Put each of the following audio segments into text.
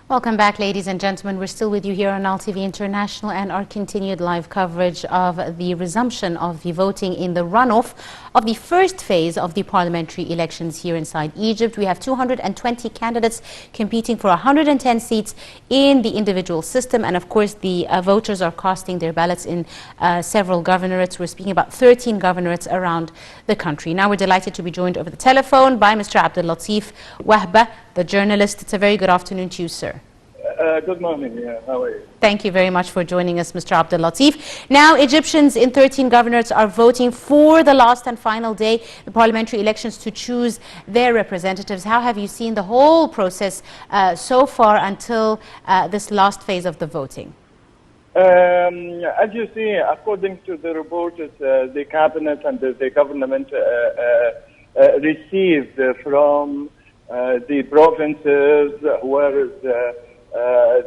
Welcome back, ladies and gentlemen. We're still with you here on LTV International and our continued live coverage of the resumption of the voting in the runoff of the first phase of the parliamentary elections here inside Egypt. We have 220 candidates competing for 110 seats in the individual system. And of course, the voters are casting their ballots in several governorates. We're speaking about 13 governorates around the country. Now we're delighted to be joined over the telephone by Mr. Abdellatif Wahba, the journalist. It's a very good afternoon to you, sir. Good morning. How are you? Thank you very much for joining us, Mr. Abdellatif. Now, Egyptians in 13 governorates are voting for the last and final day, the parliamentary elections, to choose their representatives. How have you seen the whole process so far until this last phase of the voting? As you see, according to the report, the cabinet and the government received from the provinces where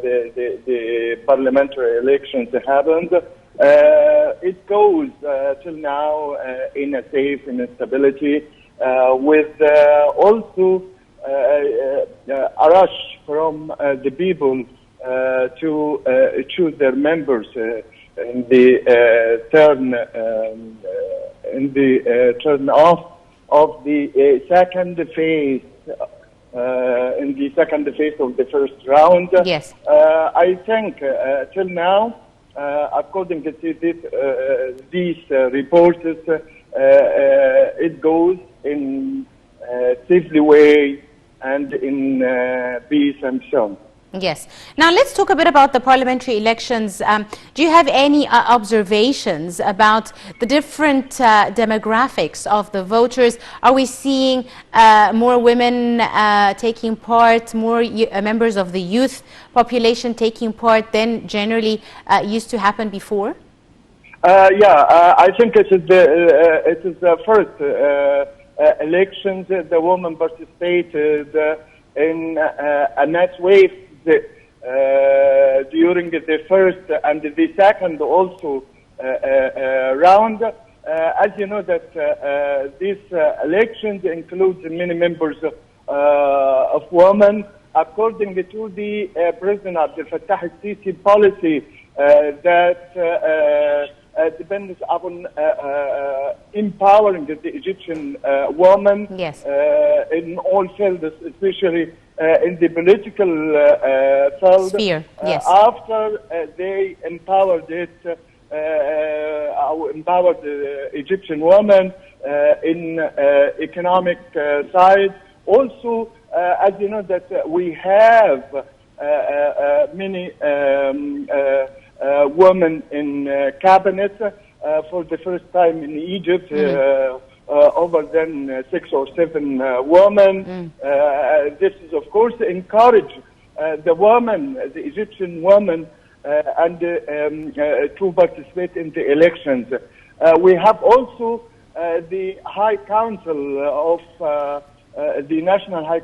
the parliamentary elections happened. It goes till now in a safe stability, with also a rush from the people to choose their members in the turn off of the second phase. In the second phase of the first round. Yes. I think till now, according to these reports, it goes in a safely way and in peace and so on. Yes. Now let's talk a bit about the parliamentary elections. Do you have any observations about the different demographics of the voters? Are we seeing more women taking part, more members of the youth population taking part than generally used to happen before? I think it is the first elections. The women participated in a net wave during the first and the second also round. As you know that these elections include many members of women. According to the President Abdel Fattah al-Sisi policy that depends upon empowering the Egyptian woman. Yes. In all fields, especially in the political field. Sphere, yes. After they empowered the Egyptian woman in economic side. Also, as you know that we have many women in cabinet for the first time in Egypt. Over than 6 or 7 women. This is, of course, encourage the women, the Egyptian women, and to participate in the elections. We have also the High Council of the National High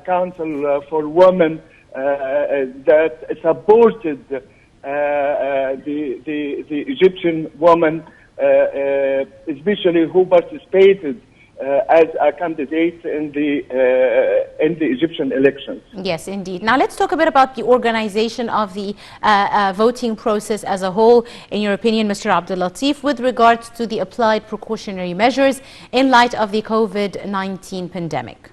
Council for Women that supported the Egyptian women. Especially who participated as a candidate in the Egyptian elections. Yes, indeed. Now let's talk a bit about the organization of the voting process as a whole. In your opinion, Mr. Abdellatif, with regards to the applied precautionary measures in light of the COVID-19 pandemic.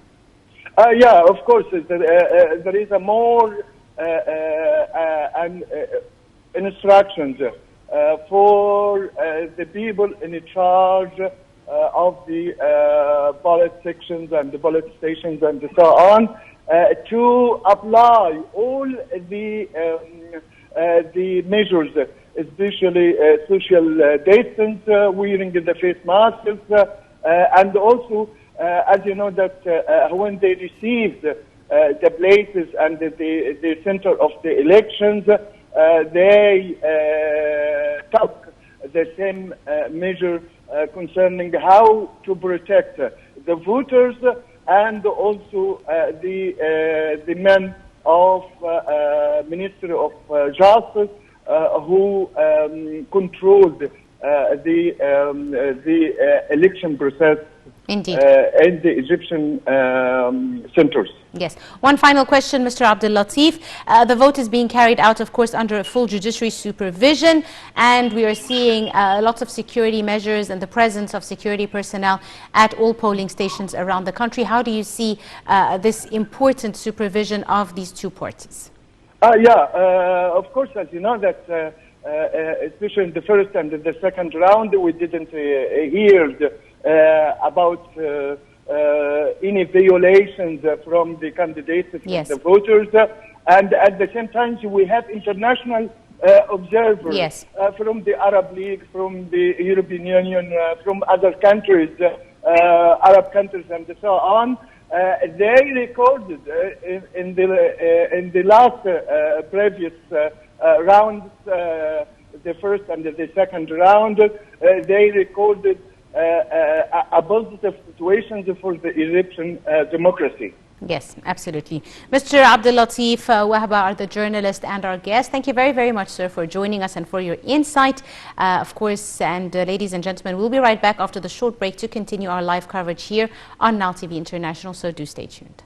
Yeah, of course, there is a more instructions for the people in charge of the ballot sections and the ballot stations and so on to apply all the measures, especially social distance, wearing the face masks, and also, as you know, that when they received the places and the center of the elections, they took the same measure concerning how to protect the voters and also the men of Ministry of Justice who controlled the election process Indeed. in the Egyptian centers. Yes. One final question, Mr. Abdellatif. The vote is being carried out, of course, under full judiciary supervision, and we are seeing lots of security measures and the presence of security personnel at all polling stations around the country. How do you see this important supervision of these two parties? Of course, as you know, that especially in the first and the second round, we didn't hear about any violations from the candidates, from yes. the voters, and at the same time we have international observers yes. from the Arab League, from the European Union, from other countries, Arab countries, and so on. They recorded in the last previous rounds, the first and the second round, they recorded a positive situation for the Egyptian democracy. Yes, absolutely. Mr. Abdellatif Wahba are the journalist and our guest. Thank you very, very much, sir, for joining us and for your insight. Of course, and ladies and gentlemen, we'll be right back after the short break to continue our live coverage here on Now TV International, so do stay tuned.